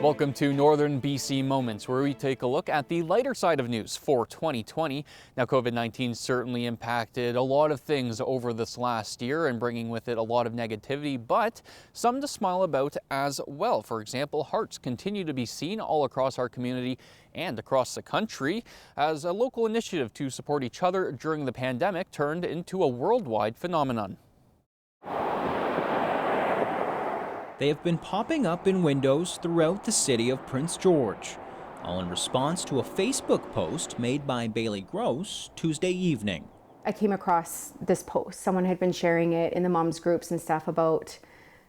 Welcome to Northern BC Moments, where we take a look at the lighter side of news for 2020. Now, COVID-19 certainly impacted a lot of things over this last year and bringing with it a lot of negativity, but some to smile about as well. For example, hearts continue to be seen all across our community and across the country as a local initiative to support each other during the pandemic turned into a worldwide phenomenon. They have been popping up in windows throughout the city of Prince George, all in response to a Facebook post made by Bailey GROSE Tuesday evening. I came across this post. Someone had been sharing it in the moms groups and stuff about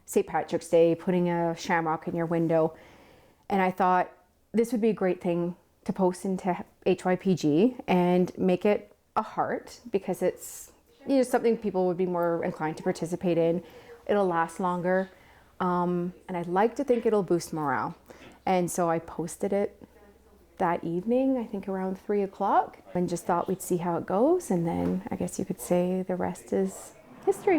St. Patrick's Day, putting a shamrock in your window. And I thought this would be a great thing to post into HYPG and make it a heart, because it's something people would be more inclined to participate in. It'll last longer. And I'd like to think it'll boost morale. And so I posted it that evening, I think around 3 o'clock, and just thought we'd see how it goes. And then I guess you could say the rest is history.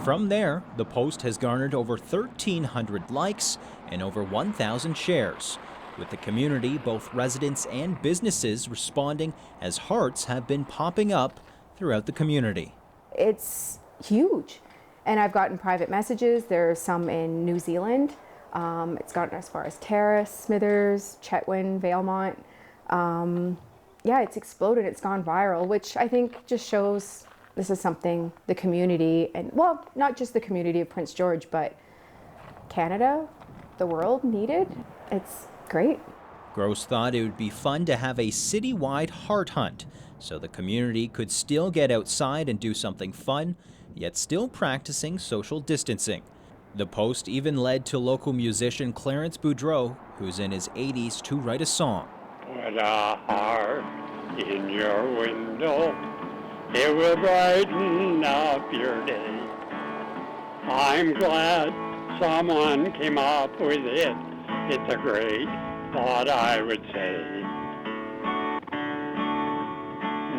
From there, the post has garnered over 1,300 likes and over 1,000 shares, with the community, both residents and businesses, responding as hearts have been popping up throughout the community. It's huge, and I've gotten private messages. There's some in New Zealand. It's gotten as far as Terrace, Smithers, Chetwynd, Valemont. Yeah, it's exploded. It's gone viral, which I think just shows this is something the community, and well, not just the community of Prince George, but Canada, the world needed. It's great. GROSE thought it would be fun to have a citywide heart hunt, so the community could still get outside and do something fun, yet still practicing social distancing. The post even led to local musician CLARENCE, who's in his 80s, to write a song. Put a heart in your window, it will brighten up your day. I'm glad someone came up with it. It's a great thought, I would say.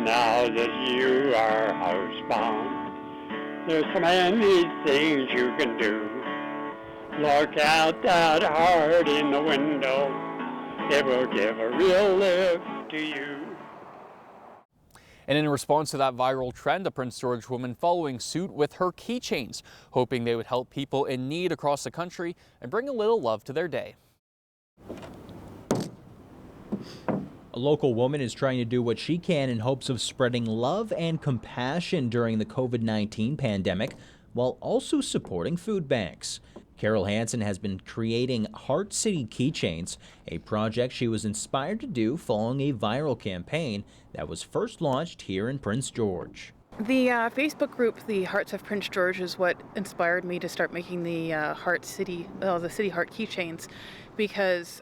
Now that you are housebound, there's so many things you can do. Look at that heart in the window. It will give a real lift to you. And in response to that viral trend, a Prince George woman following suit with her keychains, hoping they would help people in need across the country and bring a little love to their day. A local woman is trying to do what she can in hopes of spreading love and compassion during the COVID-19 pandemic, while also supporting food banks. CHERYL HANSSON has been creating Heart City keychains, a project she was inspired to do following a viral campaign that was first launched here in Prince George. The Facebook group, the Hearts of Prince George, is what inspired me to start making the the City Heart keychains, because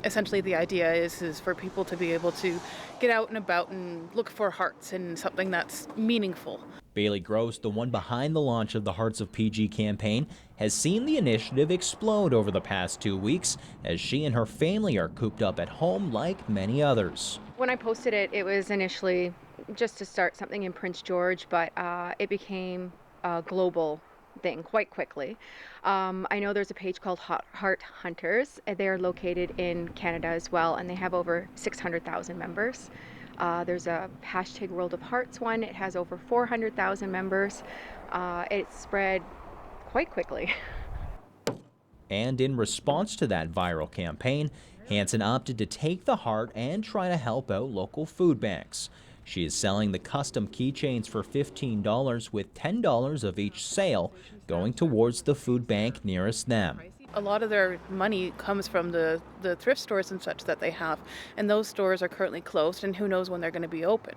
essentially the idea is for people to be able to get out and about and look for hearts and something that's meaningful. Bailey GROSE, the one behind the launch of the Hearts of PG campaign, has seen the initiative explode over the past 2 weeks as she and her family are cooped up at home like many others. When I posted it, it was initially just to start something in Prince George, but it became a global thing quite quickly. I know there's a page called Heart Hunters. They're located in Canada as well, and they have over 600,000 members. There's a hashtag World of Hearts one. It has over 400,000 members. It's spread quite quickly. And in response to that viral campaign, HANSSON opted to take the heart and try to help out local food banks. She is selling the custom keychains for $15, with $10 of each sale going towards the food bank nearest them. A lot of their money comes from the thrift stores and such that they have, and those stores are currently closed, and who knows when they're going to be open.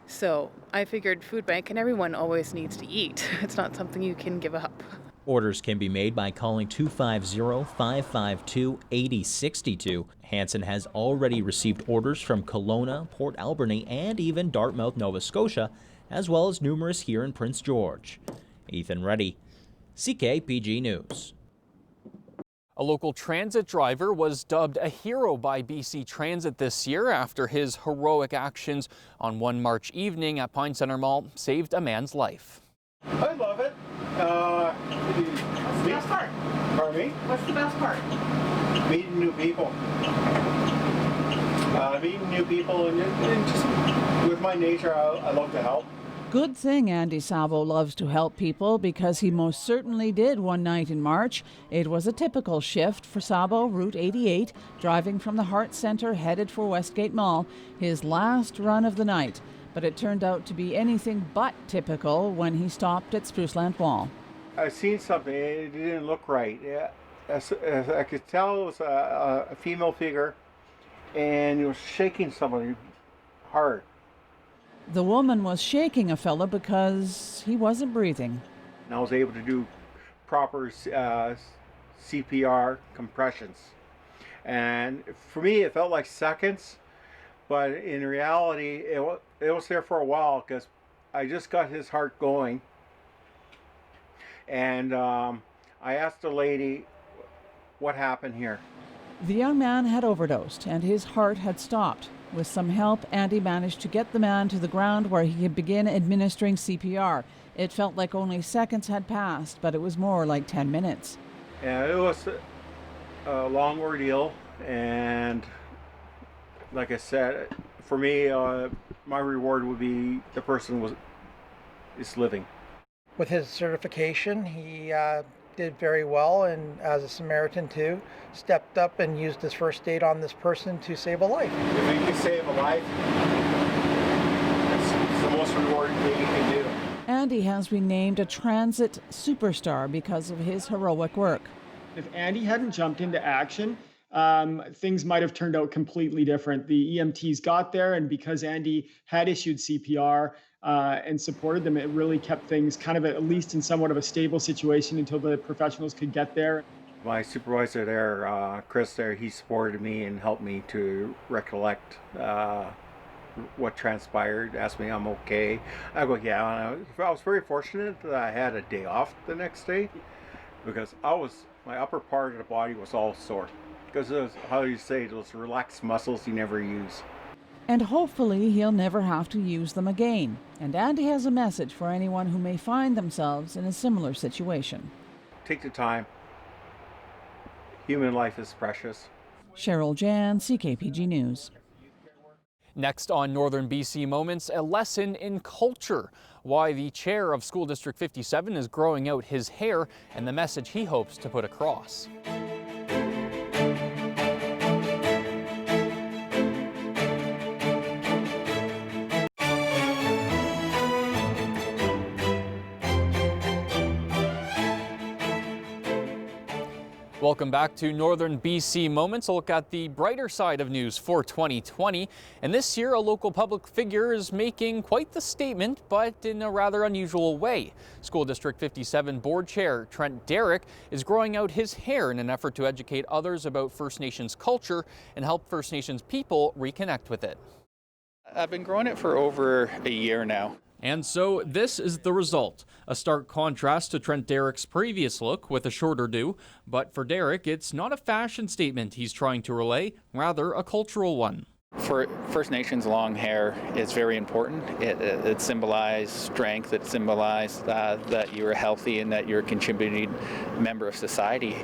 So I figured food bank, and everyone always needs to eat. It's not something you can give up. Orders can be made by calling 250-552-8062. HANSSON has already received orders from Kelowna, Port Alberni, and even Dartmouth, Nova Scotia, as well as numerous here in Prince George. Ethan Reddy, CKPG News. A local transit driver was dubbed a hero by BC Transit this year after his heroic actions on one March evening at Pine Centre Mall saved a man's life. I love it. the best part? Pardon me? What's the best part? Meeting new people. Meeting new people and just with my nature, I love to help. Good thing Andy Savo loves to help people, because he most certainly did one night in March. It was a typical shift for Savo, Route 88, driving from the HART Centre headed for Westgate Mall, his last run of the night. But it turned out to be anything but typical when he stopped at Spruceland Mall. I seen something, it didn't look right. As I could tell it was a female figure, and it was shaking somebody hard. The woman was shaking a fella because he wasn't breathing. And I was able to do proper CPR compressions. And for me, it felt like seconds, but in reality, it was there for a while, because I just got his heart going. And I asked the lady, what happened here? The young man had overdosed and his heart had stopped. With some help, Andy managed to get the man to the ground where he could begin administering CPR. It felt like only seconds had passed, but it was more like 10 minutes. Yeah, it was a long ordeal, and like I said, for me, my reward would be the person is living. With his certification, he did very well, and as a Samaritan too, stepped up and used his first aid on this person to save a life. If you can save a life, it's the most rewarding thing you can do. Andy has been named a transit superstar because of his heroic work. If Andy hadn't jumped into action, things might have turned out completely different. The EMTs got there, and because Andy had issued CPR and supported them, it really kept things kind of at least in somewhat of a stable situation until the professionals could get there. My supervisor there, Chris there, he supported me and helped me to recollect what transpired, asked me I'm okay. I go, yeah. I was very fortunate that I had a day off the next day, because my upper part of the body was all sore. Because it was, how you say, those relaxed muscles you never use. And hopefully he'll never have to use them again. And Andy has a message for anyone who may find themselves in a similar situation. Take the time. Human life is precious. CHERYL, JAHN, CKPG News. Next on Northern BC Moments, a lesson in culture. Why the chair of School District 57 is growing out his hair and the message he hopes to put across. Welcome back to Northern BC Moments. A look at the brighter side of news for 2020. And this year, a local public figure is making quite the statement, but in a rather unusual way. School District 57 Board Chair Trent Derrick is growing out his hair in an effort to educate others about First Nations culture and help First Nations people reconnect with it. I've been growing it for over a year now. And so this is the result. A stark contrast to Trent Derrick's previous look with a shorter do. But for Derrick, it's not a fashion statement he's trying to relay, rather a cultural one. For First Nations, long hair is very important. It symbolizes strength. It symbolizes that you're healthy and that you're a contributing member of society.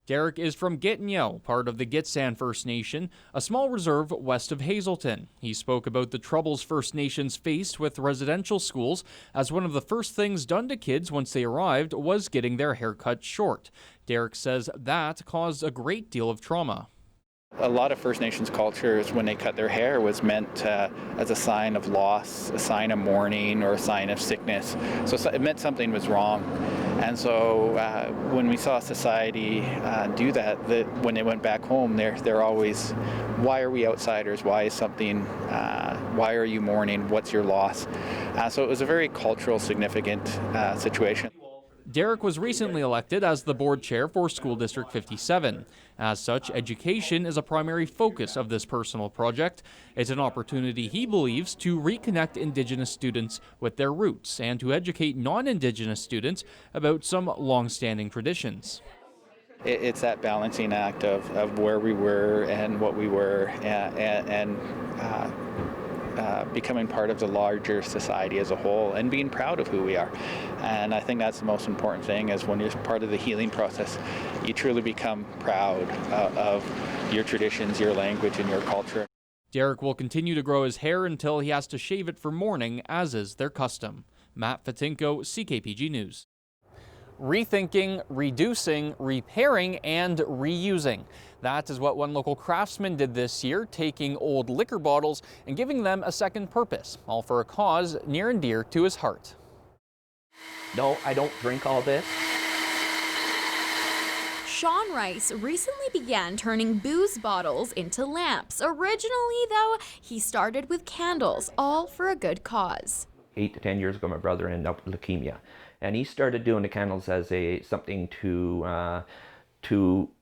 Derrick is from Gittineau, part of the Gitxsan First Nation, a small reserve west of Hazelton. He spoke about the troubles First Nations faced with residential schools, as one of the first things done to kids once they arrived was getting their hair cut short. Derrick says that caused a great deal of trauma. A lot of First Nations cultures, when they cut their hair, was meant as a sign of loss, a sign of mourning, or a sign of sickness. So it meant something was wrong. And so when we saw society do that, when they went back home, they're always, why are we outsiders? Why is something, why are you mourning? What's your loss? So it was a very cultural significant situation. Derrick was recently elected as the board chair for School District 57. As such, education is a primary focus of this personal project. It's an opportunity, he believes, to reconnect Indigenous students with their roots and to educate non-Indigenous students about some long-standing traditions. It's that balancing act of where we were and what we were, and becoming part of the larger society as a whole and being proud of who we are. And I think that's the most important thing, is when you're part of the healing process, you truly become proud of your traditions, your language, and your culture. Derek will continue to grow his hair until he has to shave it for mourning, as is their custom. Matt Fatinko, CKPG News. Rethinking, reducing, repairing, and reusing. That is what one local craftsman did this year, taking old liquor bottles and giving them a second purpose, all for a cause near and dear to his heart. No, I don't drink all this. Sean Rice recently began turning booze bottles into lamps. Originally, though, he started with candles, all for a good cause. 8 to 10 years ago, my brother ended up with leukemia, and he started doing the candles as something to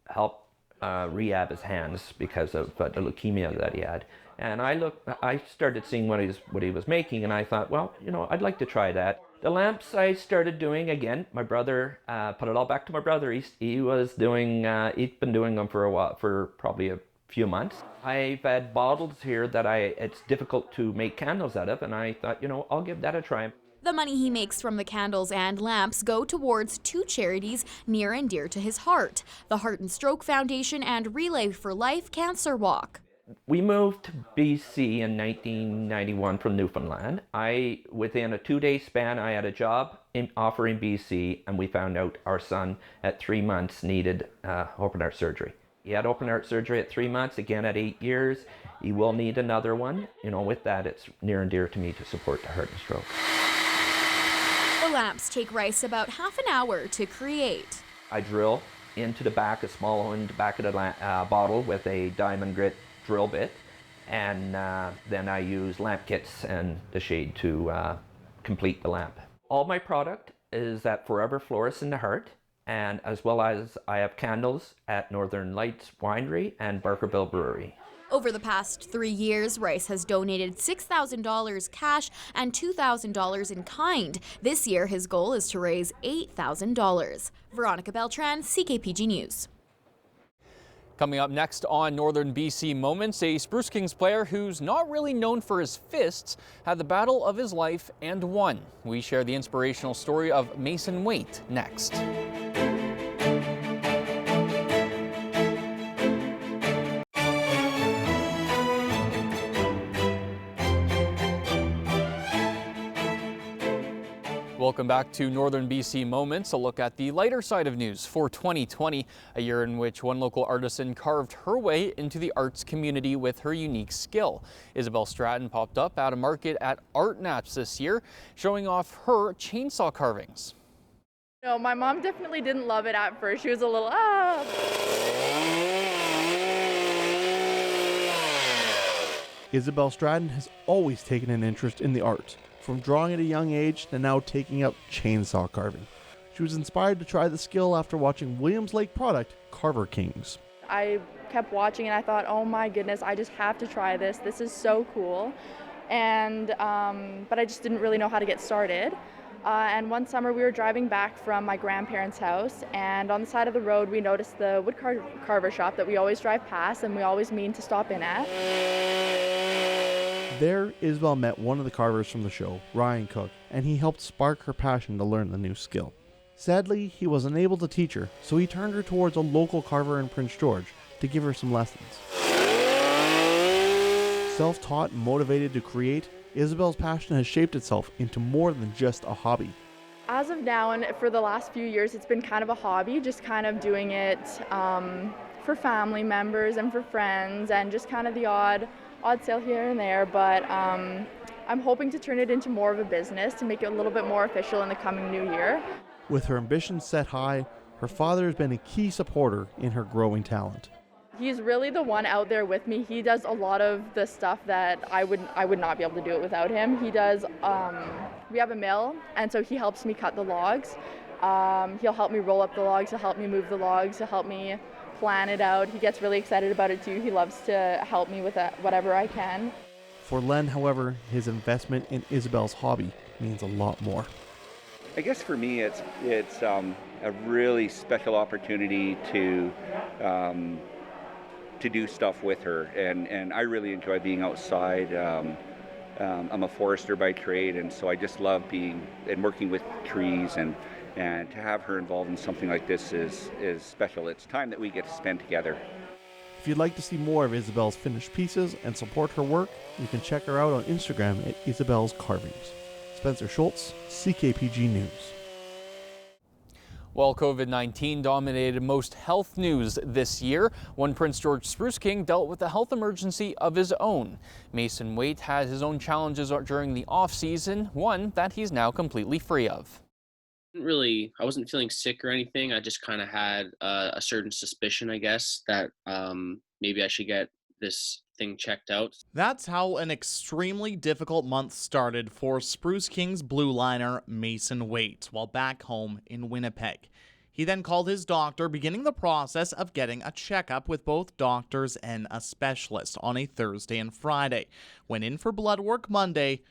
help rehab his hands because of the leukemia that he had. And I started seeing what he was making, and I thought, well, you know, I'd like to try that. The lamps I started doing again. My brother put it all back to my brother. He'd been doing them for a while, for probably a few months. I've had bottles here that it's difficult to make candles out of, and I thought, you know, I'll give that a try. The money he makes from the candles and lamps go towards 2 charities near and dear to his heart: the Heart and Stroke Foundation and Relay for Life Cancer Walk. We moved to BC in 1991 from Newfoundland. Within a 2-day span, I had a job offer in BC, and we found out our son at 3 months needed open heart surgery. He had open heart surgery at 3 months, again at 8 years. He will need another one. You know, with that, it's near and dear to me to support the heart and stroke. The lamps take Rice about half an hour to create. I drill into the back, a small hole in the back of the bottle with a diamond grit drill bit, and then I use lamp kits and the shade to complete the lamp. All my product is at Forever Florists in the Heart, and as well as I have candles at Northern Lights Winery and Barkerville Brewery. Over the past 3 years, Rice has donated $6,000 cash and $2,000 in kind. This year, his goal is to raise $8,000. Veronica Beltran, CKPG News. Coming up next on Northern BC Moments, a Spruce Kings player who's not really known for his fists had the battle of his life and won. We share the inspirational story of Mason Waite next. Welcome back to Northern BC Moments, a look at the lighter side of news for 2020, a year in which one local artisan carved her way into the arts community with her unique skill. Isabel Stratton popped up at a market at Art Naps this year, showing off her chainsaw carvings. No, my mom definitely didn't love it at first. She was a little, Isabel Stratton has always taken an interest in the arts, from drawing at a young age to now taking up chainsaw carving. She was inspired to try the skill after watching Williams Lake product Carver Kings. I kept watching and I thought, oh my goodness, I just have to try this. This is so cool. And but I just didn't really know how to get started. And one summer we were driving back from my grandparents' house, and on the side of the road we noticed the wood carver shop that we always drive past and we always mean to stop in at. There, Isabel met one of the carvers from the show, Ryan Cook, and he helped spark her passion to learn the new skill. Sadly, he was unable to teach her, so he turned her towards a local carver in Prince George to give her some lessons. Self-taught and motivated to create, Isabel's passion has shaped itself into more than just a hobby. As of now, and for the last few years, it's been kind of a hobby, just kind of doing it for family members and for friends, and just kind of the odd sale here and there, but I'm hoping to turn it into more of a business to make it a little bit more official in the coming new year. With her ambitions set high, her father has been a key supporter in her growing talent. He's really the one out there with me. He does a lot of the stuff that I would not be able to do it without him. He does, we have a mill, and so he helps me cut the logs. He'll help me roll up the logs, he'll help me move the logs, he'll help me plan it out. He gets really excited about it too. He loves to help me with whatever I can. For Len, however, his investment in Isabel's hobby means a lot more. I guess for me it's a really special opportunity to do stuff with her, and I really enjoy being outside I'm a forester by trade, and so I just love being and working with trees, and to have her involved in something like this is special. It's time that we get to spend together. If you'd like to see more of Isabel's finished pieces and support her work, you can check her out on Instagram at Isabel's Carvings. Spencer Schultz, CKPG News. While COVID-19 dominated most health news this year, one Prince George Spruce King dealt with a health emergency of his own. Mason Waite had his own challenges during the off-season, one that he's now completely free of. I wasn't feeling sick or anything. I just kind of had a certain suspicion, I guess, that maybe I should get this thing checked out. That's how an extremely difficult month started for Spruce King's blue liner Mason Waite while back home in Winnipeg. He then called his doctor, beginning the process of getting a checkup with both doctors and a specialist on a Thursday and Friday. Went in for blood work Monday,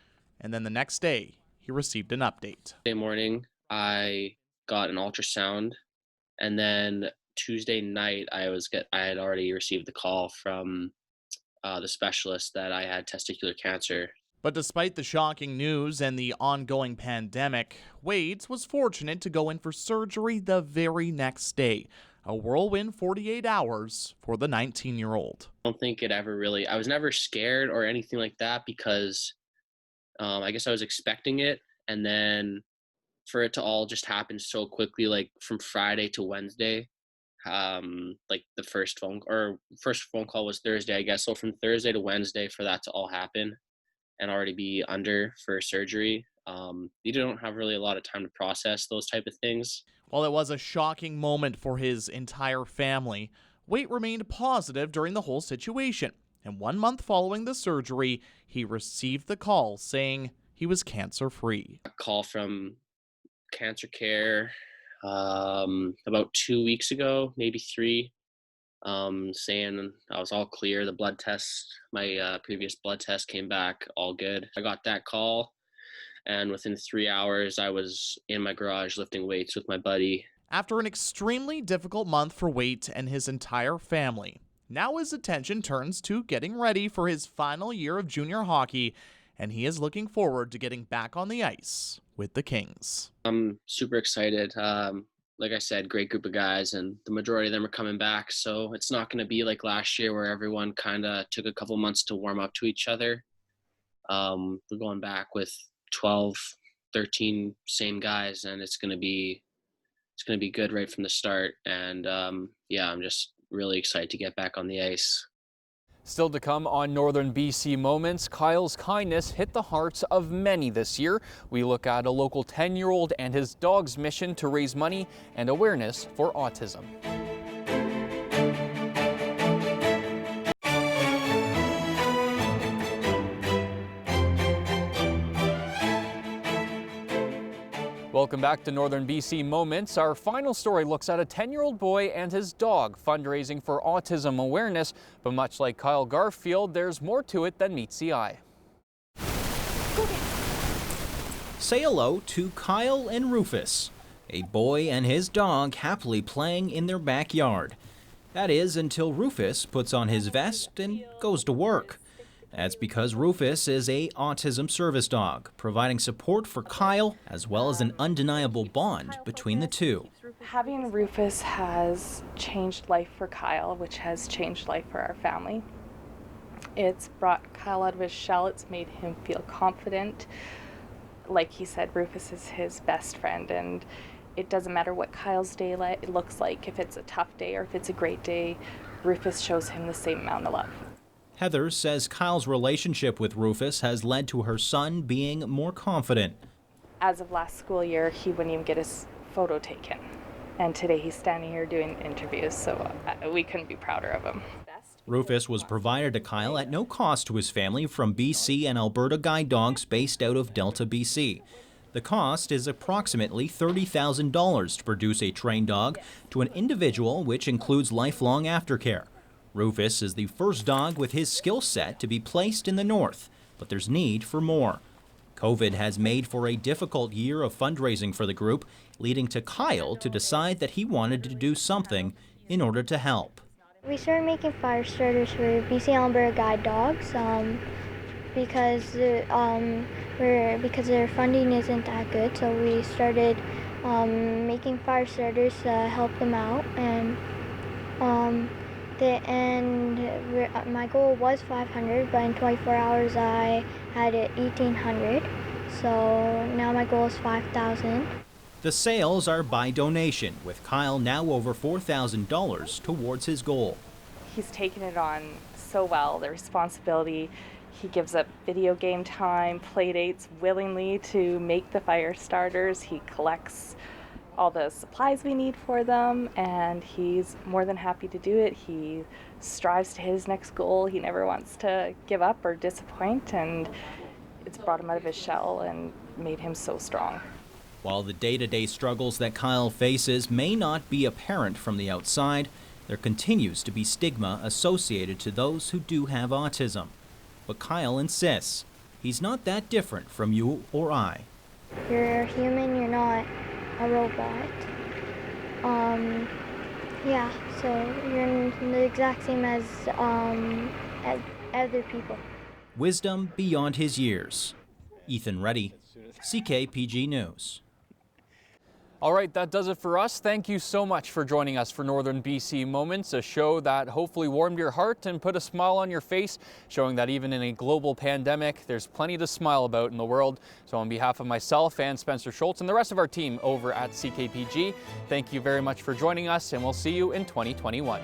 and then the next day he received an update. Monday morning, I got an ultrasound, and then Tuesday night I had already received the call from the specialist that I had testicular cancer. But despite the shocking news and the ongoing pandemic, Waite was fortunate to go in for surgery the very next day. A whirlwind 48 hours for the 19-year-old. I don't think I was never scared or anything like that, because I guess I was expecting it, and then for it to all just happen so quickly, like from Friday to Wednesday, like the first phone call was Thursday, I guess. So from Thursday to Wednesday for that to all happen and already be under for surgery, you don't have really a lot of time to process those type of things. While it was a shocking moment for his entire family, Waite remained positive during the whole situation. And 1 month following the surgery, he received the call saying he was cancer-free. A call from Cancer Care about 2 weeks ago, maybe 3, saying I was all clear. The blood test, my previous blood test came back all good. I got that call, and within 3 hours I was in my garage lifting weights with my buddy. After an extremely difficult month for Waite and his entire family, now his attention turns to getting ready for his final year of junior hockey, and he is looking forward to getting back on the ice with the Kings. I'm super excited. Like I said, great group of guys, and the majority of them are coming back. So it's not going to be like last year where everyone kind of took a couple months to warm up to each other. We're going back with 12, 13 same guys, and it's going to be good right from the start. And yeah, I'm just really excited to get back on the ice. Still to come on Northern BC Moments, Kyle's kindness hit the hearts of many this year. We look at a local 10-year-old and his dog's mission to raise money and awareness for autism. Welcome back to Northern BC Moments. Our final story looks at a 10-year-old boy and his dog fundraising for autism awareness. But much like Kyle Garfield, there's more to it than meets the eye. Say hello to Kyle and Rufus, a boy and his dog happily playing in their backyard. That is until Rufus puts on his vest and goes to work. That's because Rufus is a autism service dog, providing support for Kyle as well as an undeniable bond between the two. Having Rufus has changed life for Kyle, which has changed life for our family. It's brought Kyle out of his shell. It's made him feel confident. Like he said, Rufus is his best friend, and it doesn't matter what Kyle's day looks like. If it's a tough day or if it's a great day, Rufus shows him the same amount of love. Heather says Kyle's relationship with Rufus has led to her son being more confident. As of last school year, he wouldn't even get his photo taken. And today he's standing here doing interviews, so we couldn't be prouder of him. Rufus was provided to Kyle at no cost to his family from BC and Alberta guide dogs based out of Delta, BC. The cost is approximately $30,000 to produce a trained dog to an individual, which includes lifelong aftercare. Rufus is the first dog with his skill set to be placed in the north, but there's need for more. COVID has made for a difficult year of fundraising for the group, leading to Kyle to decide that he wanted to do something in order to help. We started making fire starters for BC and Alberta guide dogs. because because their funding isn't that good, so we started making fire starters to help them out, and my goal was 500, but in 24 hours I had it 1,800, so now my goal is 5,000. The sales are by donation, with Kyle now over $4,000 towards his goal. He's taken it on so well, the responsibility. He gives up video game time, play dates willingly to make the fire starters. He collects all the supplies we need for them, and he's more than happy to do it. He strives to hit his next goal. He never wants to give up or disappoint, and it's brought him out of his shell and made him so strong. While the day-to-day struggles that Kyle faces may not be apparent from the outside, there continues to be stigma associated to those who do have autism. But Kyle insists he's not that different from you or I. You're a human, you're not a robot. Yeah, so you're the exact same as other people. Wisdom beyond his years. Ethan Reddy, CKPG News. All right, that does it for us. Thank you so much for joining us for Northern BC Moments, a show that hopefully warmed your heart and put a smile on your face, showing that even in a global pandemic, there's plenty to smile about in the world. So on behalf of myself and Spencer Schultz and the rest of our team over at CKPG, thank you very much for joining us, and we'll see you in 2021.